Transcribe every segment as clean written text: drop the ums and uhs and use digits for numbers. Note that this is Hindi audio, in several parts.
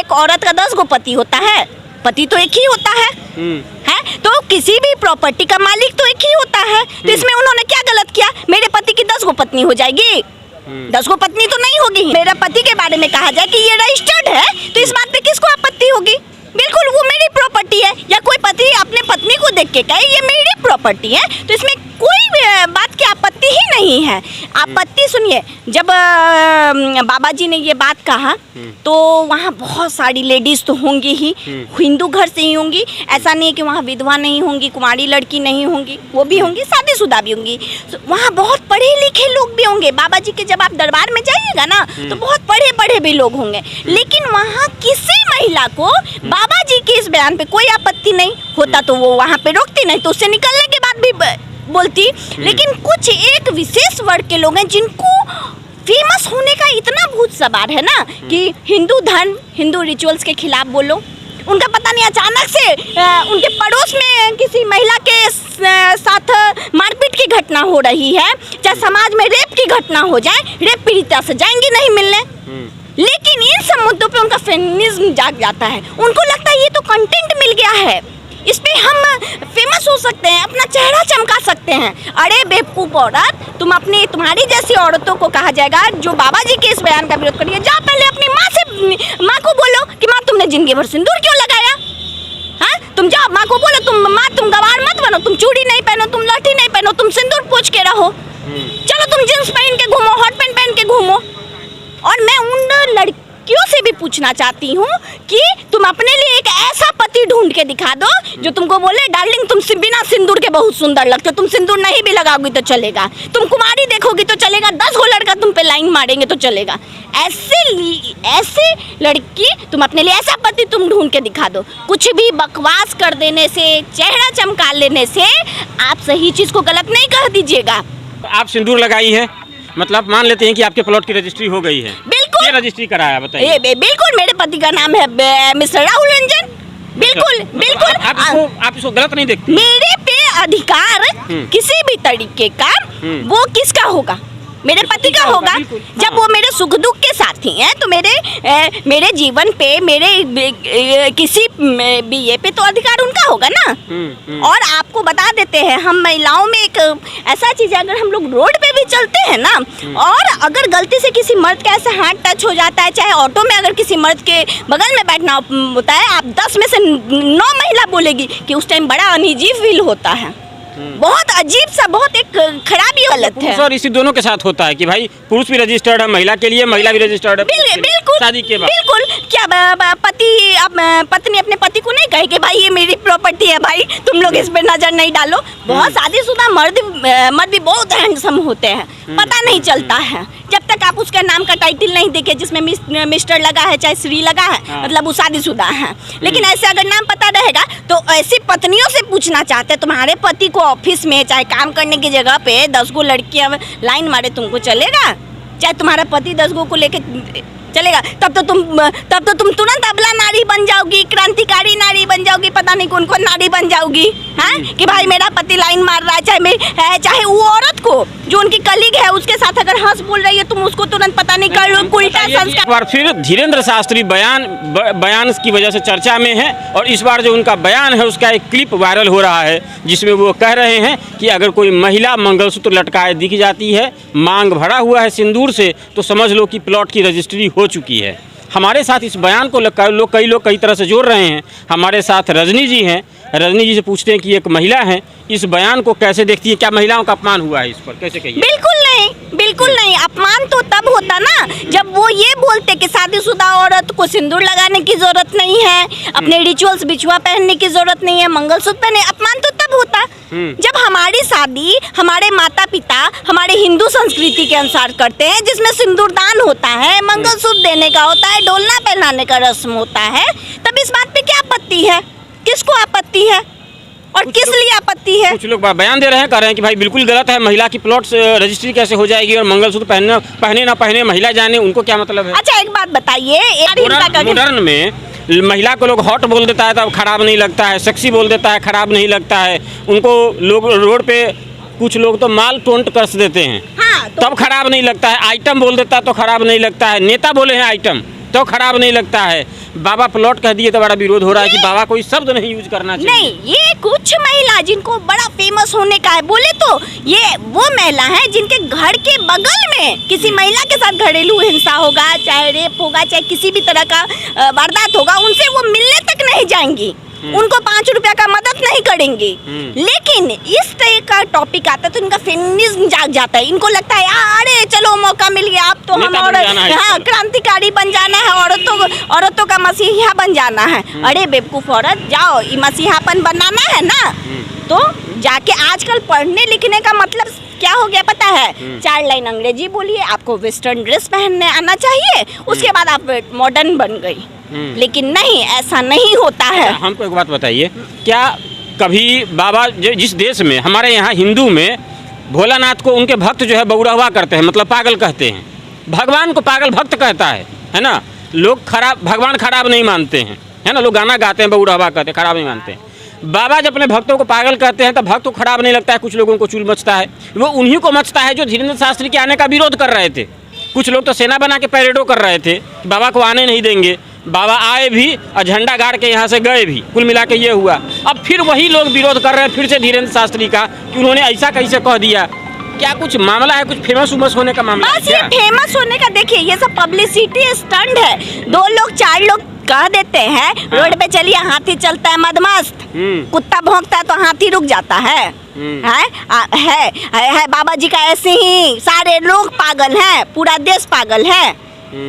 एक औरत का 10 गो पति होता है? पति तो एक ही होता है तो किसी भी प्रॉपर्टी का मालिक तो एक ही होता है। तो इसमें उन्होंने क्या गलत किया? मेरे पति की 10 गो पत्नी हो जाएगी? 10 गो पत्नी तो नहीं होगी। मेरा पति के बारे में कहा जाए कि ये रजिस्टर्ड है, तो इस बात पे किसको आपत्ति होगी? बिल्कुल वो मेरी प्रॉपर्टी है। या कोई पति अपने पत्नी को देख के कहे ये मेरी प्रॉपर्टी है, तो इसमें कोई बात की आपत्ति ही नहीं है। आपत्ति सुनिए, जब बाबा जी ने ये बात कहा तो वहाँ बहुत सारी लेडीज तो होंगी ही, हिंदू घर से ही होंगी। ऐसा नहीं है कि वहाँ विधवा नहीं होंगी, कुमारी लड़की नहीं होंगी, वो भी होंगी, शादीशुदा भी होंगी। वहाँ बहुत पढ़े लिखे लोग भी होंगे। बाबा जी के जब आप दरबार में जाइएगा ना तो बहुत पढ़े पढ़े भी लोग होंगे। लेकिन वहाँ किसी महिला को बाबा जी के इस बयान पे कोई आपत्ति नहीं होता तो वो वहाँ पे रोकती, नहीं तो उससे निकलने के बाद भी बोलती। लेकिन कुछ एक विशेष वर्ग के लोग हैं जिनको फेमस होने का इतना भूत सवार है ना कि हिंदू धर्म, हिंदू रिचुअल्स के खिलाफ बोलो। उनका पता नहीं अचानक से उनके पड़ोस में किसी महिला के साथ मारपीट की घटना हो रही है, चाहे समाज में रेप की घटना हो जाए, रेप पीड़िता से जाएंगी नहीं मिलने। लेकिन इन सब मुद्दों पे उनका फेमिनिज्म जाग जाता है। उनको लगता है ये तो कंटेंट मिल गया है, इस पे हम फेमस हो सकते हैं, अपना चेहरा चमका सकते हैं। अरे बेवकूफ औरत, तुम्हारी जैसी औरतों को कहा जाएगा जो बाबा जी के इस बयान का विरोध करिए, जाओ पहले अपनी माँ को बोलो कि माँ तुमने जिंदगी भर सिंदूर क्यों लगाया? हाँ, तुम जाओ माँ को बोलो, तुम गवार मत बनो, तुम चूड़ी नहीं पहनो, तुम लाठी नहीं पहनो, तुम सिंदूर पोंछ के रहो। चलो तुम जींस पहन के घूमो, हॉट पैंट पहन के घूमो। और मैं उन लड़कियों से भी पूछना चाहती हूँ कि तुम अपने लिए एक ऐसा पति ढूंढ के दिखा दो जो तुमको बोले डार्लिंग तुम बिना सिंदूर के बहुत सुंदर लगते हो, तुम सिंदूर नहीं भी लगाओगी तो चलेगा, तुम कुमारी देखोगी तो चलेगा, 10 गो लड़का तुम पे लाइन मारेंगे तो चलेगा। ऐसे लड़की तुम अपने लिए ऐसा पति तुम ढूंढ के दिखा दो। कुछ भी बकवास कर देने से, चेहरा चमका लेने से आप सही चीज को गलत नहीं कह दीजिएगा। आप सिंदूर लगाई है, मतलब मान लेते हैं कि आपके प्लॉट की रजिस्ट्री हो गई है। बिल्कुल रजिस्ट्री कराया, बताइए। बिल्कुल मेरे पति का नाम है मिस्टर राहुल रंजन। बिल्कुल बिल्कुल आप इसको गलत नहीं देखती? मेरे पे अधिकार किसी भी तरीके का वो किसका होगा? मेरे पति का होगा। जब वो मेरे सुख दुख के साथी हैं तो मेरे जीवन पे, मेरे किसी भी ये पे तो अधिकार उनका होगा ना। और आपको बता देते हैं, हम महिलाओं में एक ऐसा चीज है, अगर हम लोग रोड पे भी चलते हैं ना और अगर गलती से किसी मर्द का ऐसा हाथ टच हो जाता है, चाहे ऑटो में अगर किसी मर्द के बगल में बैठना होता है, आप 10 में से 9 महिला बोलेगी कि उस टाइम बड़ा अनईजी फील होता है। बहुत अजीब सा, बहुत एक खराबी हालत है। और इसी दोनों के साथ होता है कि भाई पुरुष भी रजिस्टर्ड है महिला के लिए, महिला भी रजिस्टर्ड है बिल्कुल शादी के बाद। बिल्कुल। क्या पत्नी अपने पति को नहीं कहे कि भाई ये मेरी प्रॉपर्टी है, भाई तुम लोग इस पे नजर नहीं डालो? बहुत शादीशुदा मर्द भी बहुत हैंडसम होते हैं, पता नहीं चलता है जब तक आप उसका नाम का टाइटल नहीं देखे जिसमें मिस्टर लगा है चाहे श्री लगा है, मतलब वो शादीशुदा है। लेकिन ऐसे अगर नाम पता रहेगा तो ऐसी पत्नियों से पूछना चाहते हैं, तुम्हारे पति को ऑफिस में चाहे काम करने की जगह पे 10 गो लड़कियां लाइन मारे, तुमको चलेगा? चाहे तुम्हारा पति 10 गो को लेके चलेगा, तब तो तुम तुरंत अबला नारी बन जाओगी, क्रांतिकारी नारी बन जाओगी, पता नहीं कौन कौन नारी बन जाओगी। हाँ, कि भाई मेरा पति लाइन मार रहा है, चाहे वो औरत को जो उनकी कलीग है उसके साथ अगर हंस बोल रही है तुम उसको तुरंत पता नहीं कर लो, उल्टा संस्कार। एक बार फिर धीरेन्द्र शास्त्री बयान की वजह से चर्चा में है और इस बार जो उनका बयान है उसका एक क्लिप वायरल हो रहा है जिसमें वो कह रहे हैं कि अगर कोई महिला मंगलसूत्र लटकाए दिख जाती है, मांग भरा हुआ है सिंदूर से, तो समझ लो कि प्लॉट की रजिस्ट्री हो चुकी है। हमारे साथ इस बयान को कई लोग कई तरह से जोड़ रहे हैं। हमारे साथ रजनी जी हैं, रजनी जी से पूछते हैं कि एक महिला है, इस बयान को कैसे देखती है? क्या महिलाओं का अपमान हुआ है इस पर, कैसे कहिए? बिल्कुल नहीं। अपमान तो तब होता ना जब वो ये बोलते कि शादीशुदा औरत को सिंदूर लगाने की जरूरत नहीं है, अपने रिचुअल्स बिछुआ पहनने की जरूरत नहीं है, मंगलसूत्र पहने। अपमान तो तब होता जब हमारी शादी हमारे माता पिता हमारे हिंदू संस्कृति के अनुसार करते हैं, जिसमें सिंदूरदान होता है, मंगलसूत्र देने का होता है, डोलना पहनाने का रस्म होता है। तब इस बात पे क्या आपत्ति है? किसको आपत्ति है और किस लिए आपत्ति है? कुछ लोग बयान दे रहे हैं, कह रहे हैं कि भाई बिल्कुल गलत है, महिला की प्लॉट रजिस्ट्री कैसे हो जाएगी और मंगलसूत्र पहने ना पहने महिला जाने, उनको क्या मतलब है? अच्छा एक बात बताइए, मॉडर्न में महिला को लोग हॉट बोल देता है तब खराब नहीं लगता है, सेक्सी बोल देता है खराब नहीं लगता है, उनको लोग रोड पे कुछ लोग तो माल टोंट कस देते हैं, हाँ, तो तब खराब नहीं लगता है, आइटम बोल देता है तो खराब नहीं लगता है, नेता बोले हैं आइटम तो खराब नहीं लगता है। बाबा प्लॉट कह दिए तो बड़ा विरोध हो रहा है कि बाबा कोई शब्द नहीं यूज करना चाहिए। नहीं, ये कुछ महिला जिनको बड़ा फेमस होने का है, बोले तो ये वो महिला है जिनके घर के बगल में किसी महिला के साथ घरेलू हिंसा होगा, चाहे रेप होगा, चाहे किसी भी तरह का वारदात होगा, उनसे वो मिलने तक नहीं जाएंगी, उनको 5 रुपया का मदद नहीं करेंगे। लेकिन इस तरह का टॉपिक आता है तो इनका फेमिनिज्म जाग जाता है। इनको लगता है अरे चलो मौका मिल गया, अब तो हम हाँ क्रांतिकारी बन जाना है, औरतों का मसीहा बन जाना है। अरे बेवकूफ औरत, जाओ मसीहापन बनाना है ना, तो जाके आजकल पढ़ने लिखने का मतलब क्या हो गया पता है? 4 लाइन अंग्रेजी बोलिए, आपको वेस्टर्न ड्रेस पहनने आना चाहिए, उसके बाद आप मॉडर्न बन गई। लेकिन नहीं, ऐसा नहीं होता है। हमको एक बात बताइए, क्या कभी बाबा जिस देश में हमारे यहाँ हिंदू में भोलानाथ को उनके भक्त जो है बौरहवा करते हैं, मतलब पागल कहते हैं, भगवान को पागल भक्त कहता है ना, लोग खराब भगवान खराब नहीं मानते हैं, है ना, लोग गाना गाते हैं बौरहवा कहते हैं, खराब नहीं मानते हैं। बाबा जब अपने भक्तों को पागल कहते हैं तब भक्त को खराब नहीं लगता है, कुछ लोगों को चूल मचता है। वो उन्हीं को मचता है जो धीरेन्द्र शास्त्री के आने का विरोध कर रहे थे। कुछ लोग तो सेना बना के पैरेडो कर रहे थे कि बाबा को आने नहीं देंगे, बाबा आए भी और झंडा गाड़ के यहाँ से गए भी, कुल मिला के ये हुआ। अब फिर वही लोग विरोध कर रहे हैं फिर से धीरेन्द्र शास्त्री का कि उन्होंने ऐसा कैसे कह दिया। क्या कुछ मामला है, कुछ फेमस उमस होने का मामला है? बस ये फेमस होने का, देखिए ये सब पब्लिसिटी स्टंट है। 2 लोग 4 लोग कह देते हैं, रोड पे चलिए हाथी चलता है मदमस्त, कुत्ता भौंकता है तो हाथी रुक जाता है। है बाबा जी का ऐसे ही सारे लोग पागल हैं, पूरा देश पागल है।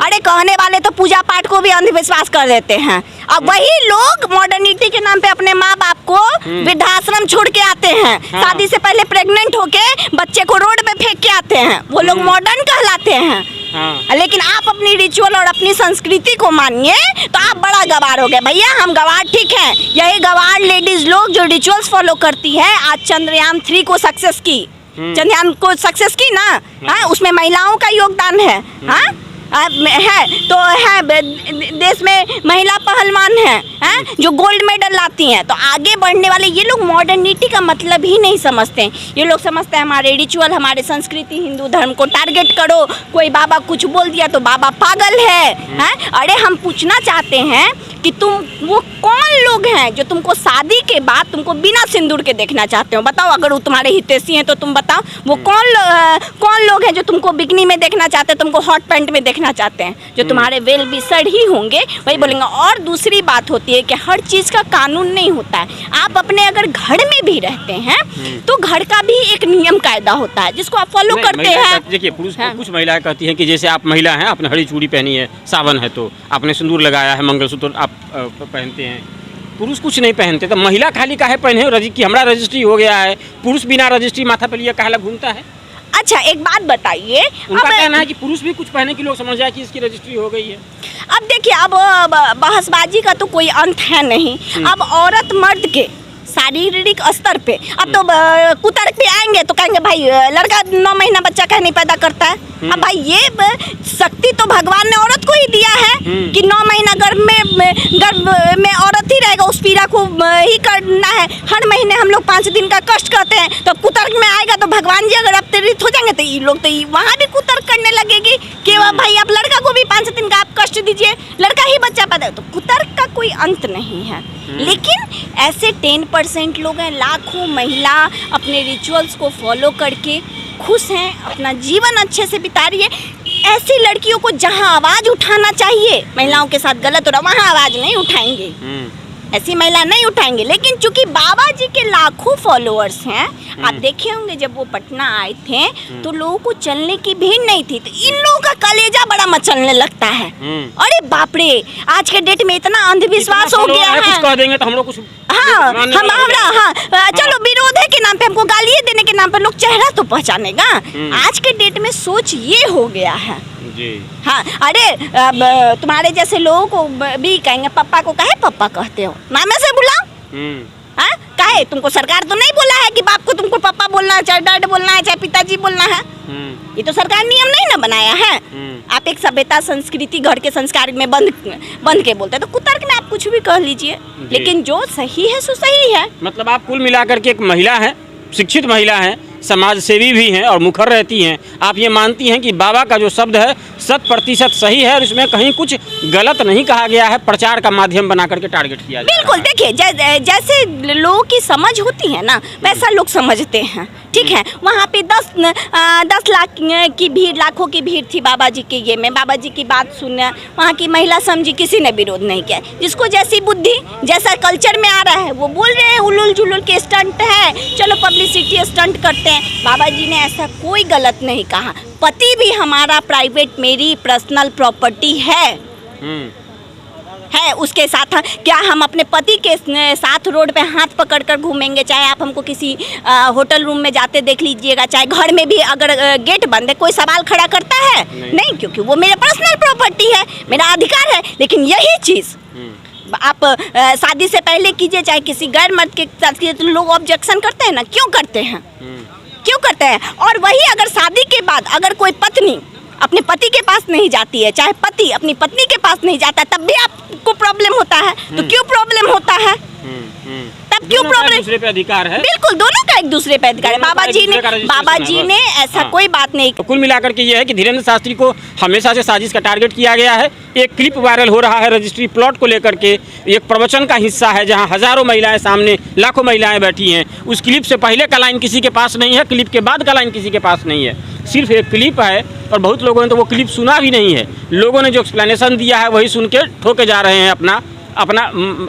अरे कहने वाले तो पूजा पाठ को भी अंधविश्वास कर देते हैं। अब वही लोग मॉडर्निटी के नाम पे अपने माँ बाप को वृद्धाश्रम छोड़ के आते हैं, शादी से पहले प्रेग्नेंट होके बच्चे को रोड पे फेंक के आते हैं, वो लोग मॉडर्न कहलाते हैं। लेकिन आप अपनी रिचुअल और अपनी संस्कृति को मानिए तो आप बड़ा गवार हो गए। भैया हम गवार ठीक है, यही गवार लेडीज लोग जो रिचुअल्स फॉलो करती है, आज चंद्रयान 3 को सक्सेस की, चंद्रयान को सक्सेस की ना, उसमें महिलाओं का योगदान है। है तो है देश में महिला पहलवान है जो गोल्ड मेडल लाती हैं। तो आगे बढ़ने वाले ये लोग मॉडर्निटी का मतलब ही नहीं समझते। ये लोग समझते हैं हमारे रिचुअल, हमारे संस्कृति, हिंदू धर्म को टारगेट करो। कोई बाबा कुछ बोल दिया तो बाबा पागल है। अरे हम पूछना चाहते हैं कि तुम वो कौन लोग हैं जो तुमको शादी के बाद तुमको बिना सिंदूर के देखना चाहते हो? बताओ, अगर वो तुम्हारे हितैषी हैं तो तुम बताओ वो कौन लोग हैं जो तुमको बिकनी में देखना चाहते हैं, तुमको हॉट पैंट में देखना चाहते हैं, जो तुम्हारे वेल विशर ही होंगे वही बोलेंगे। और दूसरी बात होती है कि हर चीज़ का कानून नहीं होता है। आप अपने अगर घर में भी रहते हैं तो घर का भी एक नियम कायदा होता है जिसको आप फॉलो करते हैं। देखिए कुछ महिलाएं कहती हैं कि जैसे आप महिला हैं, आपने हरी चूड़ी पहनी है, सावन है तो आपने सिंदूर लगाया है, मंगलसूत्र आप पहनते हैं, पुरुष कुछ नहीं पहनते, तो महिला खाली काहे पहने कि हमारा रजिस्ट्री हो गया है, पुरुष बिना रजिस्ट्री माथा पे लिए काहे घूमता है? अच्छा एक बात बताइए, उनका कहना है कि पुरुष भी कुछ पहने की लोग समझ जाए कि इसकी रजिस्ट्री हो गई है। अब देखिए, अब बहसबाजी का तो कोई अंत है नहीं। अब औरत मर्द के शारीरिक स्तर पे अब तो कुतर पे आएंगे तो कहेंगे भाई लड़का 9 महीना बच्चा कहीं नहीं पैदा करता है। अब भाई ये शक्ति तो भगवान ने औरत को ही दिया है कि 9 महीना गर्भ में औरत ही रहेगा, उस पीड़ा को ही करना है। हर महीने हम लोग 5 दिन का कष्ट करते हैं, तो कुतर्क में आएगा तो भगवान जी अगर अवतरित हो जाएंगे तो ये लोग तो वहाँ भी कुतर्क करने लगेगी कि भाई आप लड़का को भी 5 दिन का आप कष्ट दीजिए, लड़का ही बच्चा पैदा। तो कुतर्क का कोई अंत नहीं है। लेकिन ऐसे 10% लोग हैं, लाखों महिला अपने रिचुअल्स को फॉलो करके खुश हैं, अपना जीवन अच्छे से बिता रही है। ऐसी लड़कियों को जहां आवाज़ उठाना चाहिए, महिलाओं के साथ गलत हो रहा वहां आवाज़ नहीं उठाएंगे, ऐसी महिला नहीं उठाएंगे। लेकिन चूंकि बाबा जी के लाखों फॉलोअर्स हैं, आप देखे होंगे जब वो पटना आए थे तो लोगों को चलने की भीड़ नहीं थी, तो इन लोगों का कलेजा बड़ा मचलने लगता है। अरे बाप रे, आज के डेट में इतना अंधविश्वास हो गया है। कुछ कह देंगे तो हम लोग कुछ चलो विरोध के नाम पे, हमको गालियाँ देने के नाम पे लोग चेहरा तो पहचानेगा। आज के डेट में सोच ये हो गया है जी। हाँ, अरे तुम्हारे जैसे लोगों को भी कहेंगे पप्पा को काहे पप्पा कहते हो, नाम से बुलाओ। काहे, तुमको सरकार तो नहीं बोला है कि बाप को तुमको पापा बोलना है, चाहे डैड बोलना है, चाहे पिताजी बोलना है। ये तो सरकार नियम नहीं ना बनाया है। आप एक सभ्यता संस्कृति घर के संस्कार में बंद के बोलते हैं, तो कुतर्क में आप कुछ भी कह लीजिए, लेकिन जो सही है सो सही है। मतलब आप कुल मिलाकर के एक महिला है, शिक्षित महिला है, समाज सेवी भी हैं और मुखर रहती हैं, आप ये मानती हैं कि बाबा का जो शब्द है 100% सही है और इसमें कहीं कुछ गलत नहीं कहा गया है, प्रचार का माध्यम बना करके टारगेट किया जाए? बिल्कुल, देखिए जैसे लोगों की समझ होती है ना, वैसा लोग समझते हैं, ठीक है। वहाँ पे 10 लाख की भीड़, लाखों की भीड़ थी बाबा जी के ये में, बाबा जी की बात सुनने वहाँ की महिला समझी, किसी ने विरोध नहीं किया। जिसको जैसी बुद्धि, जैसा कल्चर में आ रहा है वो बोल रहे हैं उलुल जुलुल के स्टंट है, चलो पब्लिसिटी स्टंट करते हैं। बाबा जी ने ऐसा कोई गलत नहीं कहा। पति भी हमारा प्राइवेट, मेरी पर्सनल प्रॉपर्टी है, उसके साथ क्या हम अपने पति के साथ रोड पे हाथ पकड़कर घूमेंगे? चाहे आप हमको किसी होटल रूम में जाते देख लीजिएगा, चाहे घर में भी अगर गेट बंद है, कोई सवाल खड़ा करता है? नहीं, क्योंकि वो मेरा पर्सनल प्रॉपर्टी है, मेरा अधिकार है। लेकिन यही चीज़ आप शादी से पहले कीजिए, चाहे किसी गैर मर्द के साथ कीजिए, तो लोग ऑब्जेक्शन करते हैं ना। क्यों करते हैं? क्यों करते हैं? और वही अगर शादी के बाद अगर कोई पत्नी अपने पति के पास नहीं जाती है, चाहे पति अपनी पत्नी के पास नहीं जाता, तब भी आपको प्रॉब्लम होता है। तो क्यों प्रॉब्लम होता है? तब क्यों प्रॉब्लम? दूसरे पे अधिकार है। बिल्कुल, दोनों का एक दूसरे पे अधिकार है। बाबा जी ने ऐसा कोई बात नहीं। तो कुल मिलाकर के ये है कि धीरेन्द्र शास्त्री को हमेशा से साजिश का टारगेट किया गया है। एक क्लिप वायरल हो रहा है रजिस्ट्री प्लॉट को लेकर के, एक प्रवचन का हिस्सा है जहां हजारों महिलाएं सामने, लाखों महिलाएं बैठी हैं। उस क्लिप से पहले का लाइन किसी के पास नहीं है, क्लिप के बाद का लाइन किसी के पास नहीं है, सिर्फ एक क्लिप है। और बहुत लोगों ने तो वो क्लिप सुना भी नहीं है। लोगों ने जो एक्सप्लेनेशन दिया है वही सुन के ठोके जा रहे हैं अपना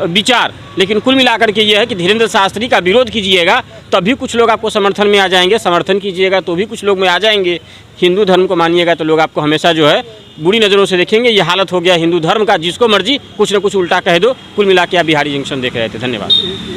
विचार। लेकिन कुल मिलाकर के ये है कि धीरेन्द्र शास्त्री का विरोध कीजिएगा तभी कुछ लोग आपको समर्थन में आ जाएंगे, समर्थन कीजिएगा तो भी कुछ लोग में आ जाएंगे। हिंदू धर्म को मानिएगा तो लोग आपको हमेशा जो है बुरी नज़रों से देखेंगे। ये हालत हो गया हिंदू धर्म का, जिसको मर्जी कुछ न कुछ उल्टा कह दो। कुल मिला के आप बिहारी जंक्शन देख रहे थे। धन्यवाद।